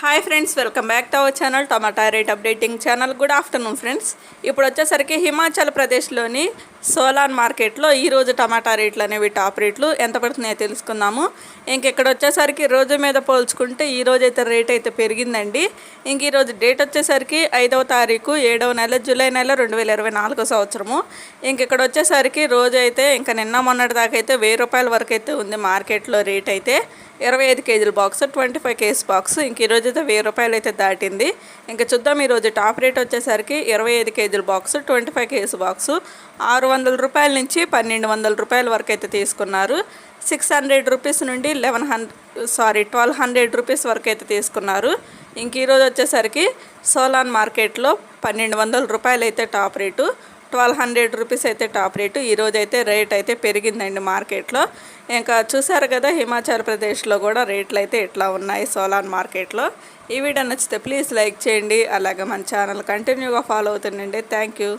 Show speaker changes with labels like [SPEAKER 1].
[SPEAKER 1] Hi friends, welcome back to our channel tomato rate updating channel. Good afternoon friends. ఇప్పుడు వచ్చేసరికి హిమాచల్ ప్రదేశ్లోని సోలాన్ మార్కెట్లో ఈరోజు టమాటా రేట్లు అనేవి టాప్ రేట్లు ఎంత పడుతున్నాయో తెలుసుకుందాము. ఇక్కడ వచ్చేసరికి రోజు మీద పోల్చుకుంటే ఈరోజు అయితే రేట్ అయితే పెరిగిందండి. ఈరోజు డేట్ వచ్చేసరికి 5వ తారీఖు 7వ నెల జూలై నెల 2024 సంవత్సరము. ఇక్కడ వచ్చేసరికి రోజు అయితే నిన్న మొన్నటి దాకా అయితే 1000 రూపాయల వరకు అయితే ఉంది మార్కెట్లో రేట్ అయితే. 25 కేజీల బాక్స్, 25 కేజీ బాక్స్ ఈరోజు అయితే 1000 రూపాయలు అయితే దాటింది. చూద్దాం ఈరోజు టాప్ రేట్ వచ్చేసరికి 25 కేజీల బాక్స్, 25 కేజీ బాక్స్ 600 రూపాయల నుంచి 1200 రూపాయల వరకు అయితే తీసుకున్నారు. 600 రూపీస్ నుండి 1200 రూపీస్ వరకు అయితే తీసుకున్నారు. ఈరోజు వచ్చేసరికి సోలాన్ మార్కెట్లో 1200 రూపాయలు అయితే టాప్ రేటు, 1200 రూపీస్ అయితే టాప్ రేటు. ఈరోజు అయితే రేట్ అయితే పెరిగిందండి మార్కెట్లో. చూసారు కదా హిమాచల్ ప్రదేశ్లో కూడా రేట్లు అయితే ఎట్లా ఉన్నాయి సోలాన్ మార్కెట్లో. ఈ వీడియో నచ్చితే ప్లీజ్ లైక్ చేయండి, అలాగే మన ఛానల్ కంటిన్యూగా ఫాలో అవుతుండండి. Thank you.